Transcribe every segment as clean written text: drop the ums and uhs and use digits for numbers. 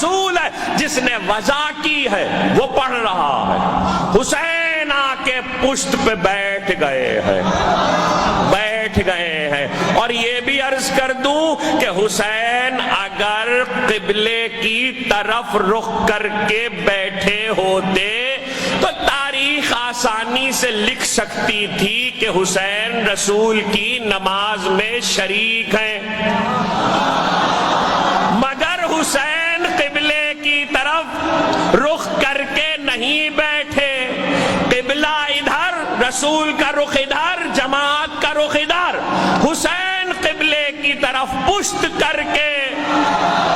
رسول ہے جس نے وضع کی ہے وہ پڑھ رہا ہے، حسین آ کے پشت پہ بیٹھ گئے ہیں، اور یہ بھی عرض کر دوں کہ حسین اگر قبلے کی طرف رخ کر کے بیٹھے ہوتے تو تاریخ آسانی سے لکھ سکتی تھی کہ حسین رسول کی نماز میں شریک ہیں، مگر حسین قبلے کی طرف رخ کر کے نہیں بیٹھے، قبلہ ادھر، رسول کا رخ ادھر، جماعت کا رخ ادھر، حسین قبلے کی طرف پشت کر کے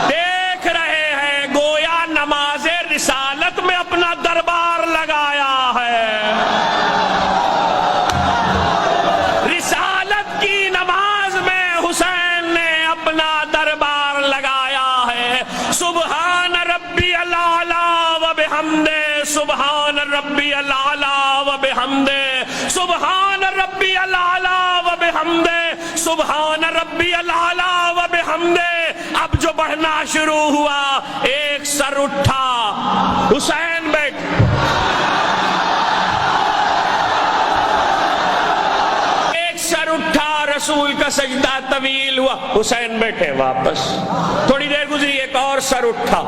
دیکھ رہے ہیں، گویا نماز رسالت میں اپنا دربار لگایا ہے، رسالت کی نماز میں حسین نے اپنا دربار لگایا ہے۔ سبحان ربی الاعلی و بحمدہ، سبحان ربی الاعلی و بحمدہ، سبحان ربی الاعلی و بحمدہ، سبحان ربی الاعلی و بحمدہ۔ اب جو بڑھنا شروع ہوا، ایک سر اٹھا، حسین بیٹھ، ایک سر اٹھا، رسول کا سجدہ طویل ہوا، حسین بیٹھے واپس، تھوڑی دیر گزری، ایک اور سر اٹھا،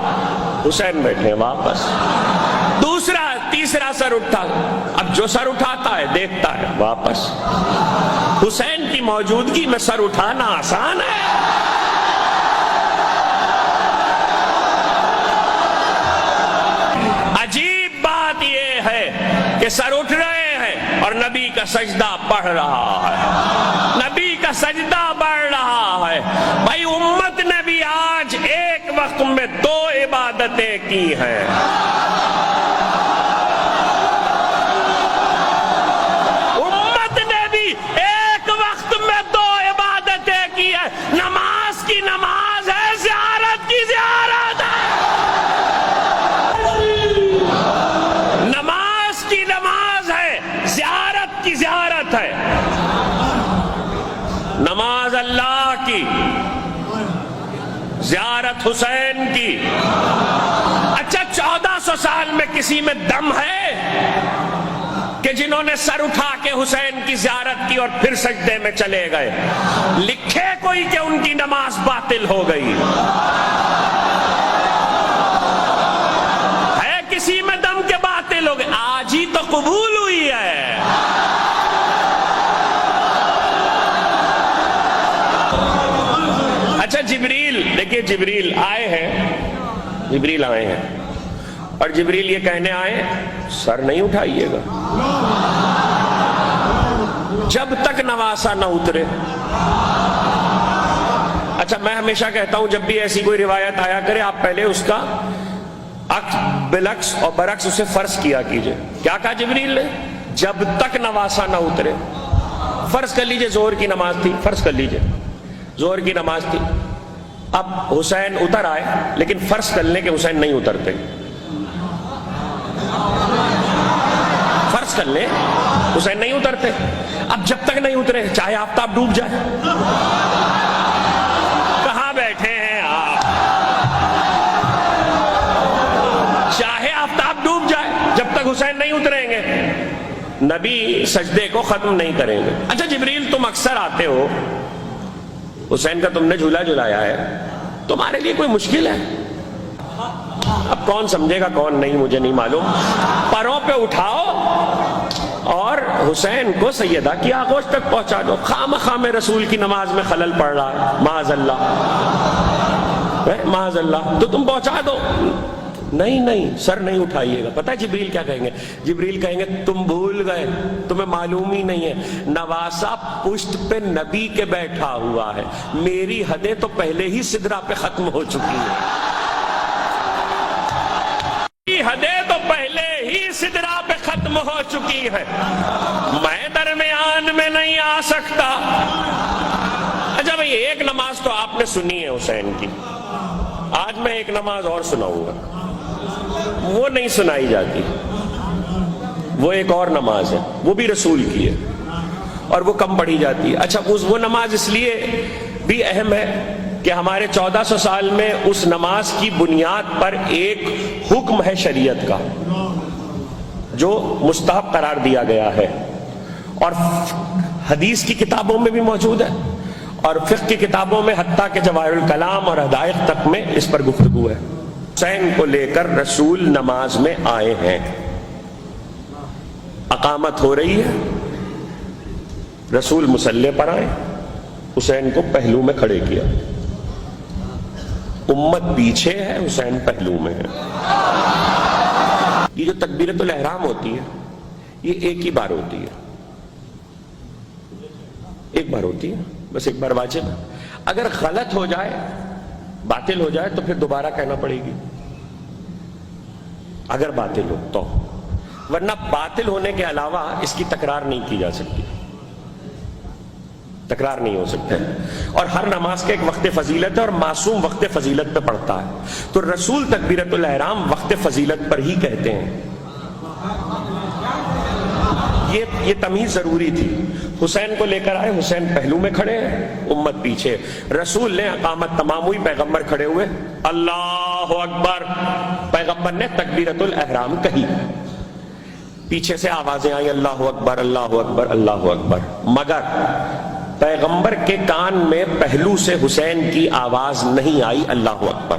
حسین بیٹھے واپس، دوسرا تیسرا سر اٹھا، اب جو سر اٹھاتا ہے دیکھتا ہے واپس۔ حسین کی موجودگی میں سر اٹھانا آسان ہے؟ عجیب بات یہ ہے کہ سر اٹھ رہے ہیں اور نبی کا سجدہ بڑھ رہا ہے، نبی کا سجدہ بڑھ رہا ہے۔ بھائی امت نے بھی آج ایک وقت میں دو عبادتیں کی ہیں، امت نے بھی ایک وقت میں دو عبادتیں کی ہیں، نماز کی نماز ہے، زیارت کی زیارت ہے، نماز کی نماز ہے، زیارت کی زیارت ہے، نماز اللہ کی، زیارت حسین کی۔ اچھا 1400 سال میں کسی میں دم ہے کہ جنہوں نے سر اٹھا کے حسین کی زیارت کی اور پھر سجدے میں چلے گئے؟ لکھے کوئی کہ ان کی نماز باطل ہو گئی؟ ہے کسی میں دم کے باطل ہو گئی؟ آج ہی تو قبول ہوئی ہے۔ اچھا جبریل، دیکھیے جبریل آئے ہیں، جبریل آئے ہیں اور جبریل یہ کہنے آئے سر نہیں اٹھائیے گا جب تک نواسا نہ اترے۔ اچھا میں ہمیشہ کہتا ہوں جب بھی ایسی کوئی روایت آیا کرے آپ پہلے اس کا بالعکس اور برعکس اسے فرض کیا کیجئے۔ کیا کہا جبریل نے؟ جب تک نواسا نہ اترے۔ فرض کر لیجئے ظہر کی نماز تھی، فرض کر لیجئے ظہر کی نماز تھی، اب حسین اتر آئے، لیکن فرض کر لیں کہ حسین نہیں اترتے، فرض کر لیں حسین نہیں اترتے، اب جب تک نہیں اترے چاہے آفتاب ڈوب جائے، کہاں بیٹھے ہیں آپ، چاہے آفتاب ڈوب جائے جب تک حسین نہیں اتریں گے نبی سجدے کو ختم نہیں کریں گے۔ اچھا جبریل تم اکثر آتے ہو، حسین کا تم نے جھولا جھلایا ہے، تمہارے لیے کوئی مشکل ہے؟ اب کون سمجھے گا کون نہیں مجھے نہیں معلوم، پروں پہ اٹھاؤ اور حسین کو سیدہ کی آغوش تک پہنچا دو۔ خام خام رسول کی نماز میں خلل پڑ رہا ہے، معاذ اللہ، معاذ اللہ، تو تم پہنچا دو۔ نہیں نہیں سر نہیں اٹھائیے گا۔ پتہ ہے جبریل کیا کہیں گے؟ جبریل کہیں گے تم بھول گئے، تمہیں معلوم ہی نہیں ہے، نواسا پشت پہ نبی کے بیٹھا ہوا ہے، میری حدیں تو پہلے ہی سدرہ پہ ختم ہو چکی ہیں، میری حدیں تو پہلے ہی سدرہ پہ ختم ہو چکی ہے، میں درمیان میں نہیں آ سکتا۔ اچھا بھئی ایک نماز تو آپ نے سنی ہے حسین کی، آج میں ایک نماز اور سناؤں گا، وہ نہیں سنائی جاتی، وہ ایک اور نماز ہے، وہ بھی رسول کی ہے اور وہ کم پڑھی جاتی ہے۔ اچھا وہ نماز اس لیے بھی اہم ہے کہ ہمارے 1400 سال میں اس نماز کی بنیاد پر ایک حکم ہے شریعت کا جو مستحب قرار دیا گیا ہے، اور حدیث کی کتابوں میں بھی موجود ہے اور فقہ کی کتابوں میں، حتیٰ کہ جواہر الکلام اور حدائق تک میں اس پر گفتگو ہے۔ حسین کو لے کر رسول نماز میں آئے ہیں، اقامت ہو رہی ہے، رسول مصلی پر آئے، حسین کو پہلو میں کھڑے کیا، امت پیچھے ہے، حسین پہلو میں ہے۔ یہ جو تکبیرۃ الاحرام ہوتی ہے یہ ایک ہی بار ہوتی ہے، ایک بار ہوتی ہے، بس ایک بار واجب ہے۔ اگر غلط ہو جائے، باطل ہو جائے تو پھر دوبارہ کہنا پڑے گی، اگر باطل ہو تو، ورنہ باطل ہونے کے علاوہ اس کی تکرار نہیں کی جا سکتی، تکرار نہیں ہو سکتا ہے۔ اور ہر نماز کا ایک وقت فضیلت ہے اور معصوم وقت فضیلت پہ پڑھتا ہے، تو رسول تکبیرۃ الاحرام وقت فضیلت پر ہی کہتے ہیں۔ یہ تمیز ضروری تھی۔ حسین کو لے کر آئے، حسین پہلو میں کھڑے ہیں، امت پیچھے۔ رسول نے اقامت تمام ہوئی، پیغمبر کھڑے ہوئے، اللہ اکبر، پیغمبر نے تکبیرۃ الاحرام کہی، پیچھے سے آوازیں آئیں، اللہ اکبر اللہ اکبر اللہ اکبر، مگر پیغمبر کے کان میں پہلو سے حسین کی آواز نہیں آئی اللہ اکبر۔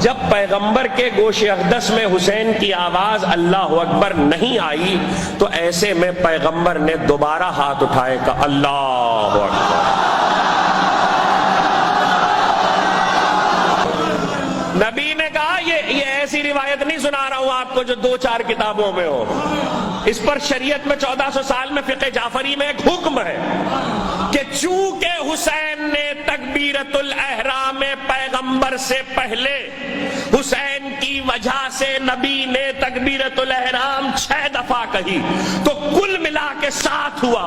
جب پیغمبر کے گوش اقدس میں حسین کی آواز اللہ اکبر نہیں آئی تو ایسے میں پیغمبر نے دوبارہ ہاتھ اٹھائے کہ اللہ اکبر۔ نبی نے کہا یہ ایسی روایت نہیں سنا رہا ہوں آپ کو جو 2-4 کتابوں میں ہو، اس پر شریعت میں 1400 سال میں فقہ جعفری میں ایک حکم ہے کہ چونکہ حسین نے تکبیرۃ الاحرام پیغمبر سے پہلے، حسین کی وجہ سے نبی نے تکبیرۃ الاحرام 6 دفعہ کہی تو کل ملا کے 7 ہوا،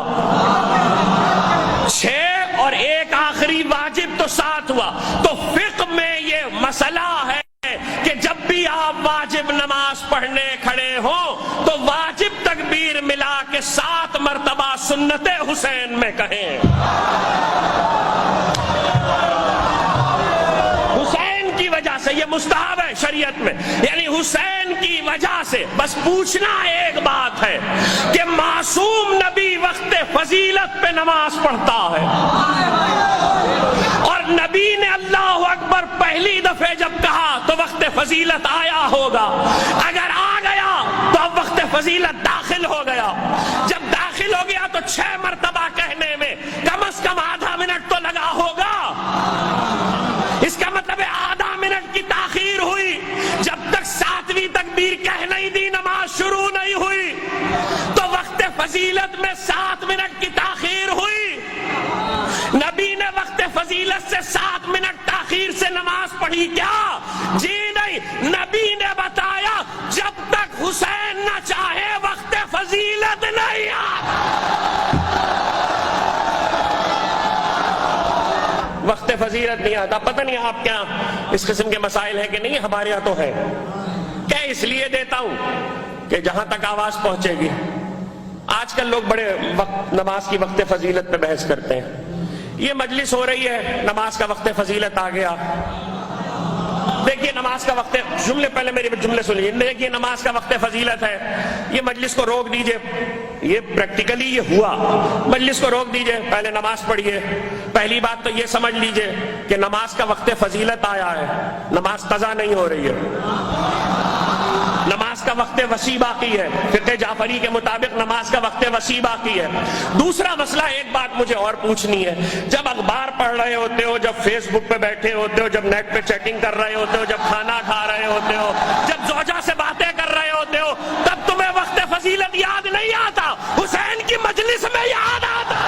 6 اور ایک آخری واجب تو 7 ہوا۔ تو فقہ میں یہ مسئلہ ہے کہ جب بھی آپ واجب نماز پڑھنے کھڑے ہوں تو واجب تکبیر ملا کے 7 مرتبہ سنت حسین میں کہیں۔ حسین کی وجہ سے یہ مستحب ہے شریعت میں، یعنی حسین کی وجہ سے۔ بس پوچھنا ایک بات ہے کہ معصوم نبی وقت فضیلت پہ نماز پڑھتا ہے، اور نبی نے اللہ اکبر پہلی دفعہ جب کہا تو وقت فضیلت آیا ہوگا، اگر آ گیا تو اب وقت فضیلت داخل ہو گیا، جب داخل ہو گیا تو 6 مرتبہ کہنے میں کم از کم آدھا منٹ تو لگا ہوگا۔ اس کا مطلب ہے آدھا منٹ کی تاخیر ہوئی، جب تک 7ویں تکبیر کہہ نہیں دی نماز شروع نہیں ہوئی، تو وقت فضیلت میں 7 منٹ کی تاخیر ہوئی۔ نبی نے وقت فضیلت سے 7 منٹ تاخیر سے نماز پڑھی کیا؟ جی نہیں، نبی نے بتایا جب تک حسین نہ چاہے وقت فضیلت نہیں آتا۔ وقت فضیلت نہیں آتا۔ پتہ نہیں آپ کیا اس قسم کے مسائل ہیں کہ نہیں، ہمارے یہاں تو ہے۔ کیا اس لیے دیتا ہوں کہ جہاں تک آواز پہنچے گی۔ آج کل لوگ بڑے نماز کی وقت فضیلت پہ بحث کرتے ہیں۔ یہ مجلس ہو رہی ہے، نماز کا وقت فضیلت آ گیا، دیکھیے نماز کا وقت، جملے پہلے میرے جملے سنیے، دیکھیے نماز کا وقت فضیلت ہے، یہ مجلس کو روک دیجئے، یہ پریکٹیکلی یہ ہوا، مجلس کو روک دیجئے، پہلے نماز پڑھیے۔ پہلی بات تو یہ سمجھ لیجئے کہ نماز کا وقت فضیلت آیا ہے، نماز قضا نہیں ہو رہی ہے، نماز کا وقت وسیع باقی ہے، فقہ جعفری کے مطابق نماز کا وقت وسیع باقی ہے۔ دوسرا مسئلہ، ایک بات مجھے اور پوچھنی ہے، جب اخبار پڑھ رہے ہوتے ہو، جب فیس بک پہ بیٹھے ہوتے ہو، جب نیٹ پہ چیٹنگ کر رہے ہوتے ہو، جب کھانا کھا رہے ہوتے ہو، جب زوجہ سے باتیں کر رہے ہوتے ہو، تب تمہیں وقت فضیلت یاد نہیں آتا، حسین کی مجلس میں یاد آتا۔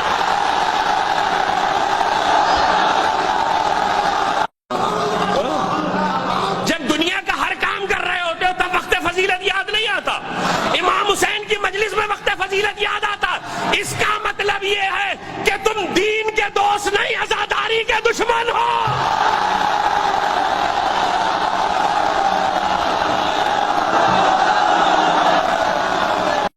جب دنیا کا ہر کام کر رہے ہوتے ہو تب وقت فضیلت یاد نہیں آتا، امام حسین کی مجلس میں وقت فضیلت یاد آتا۔ اس کا مطلب یہ ہے کہ تم دین کے دوست نہیں، عزاداری کے دشمن ہو۔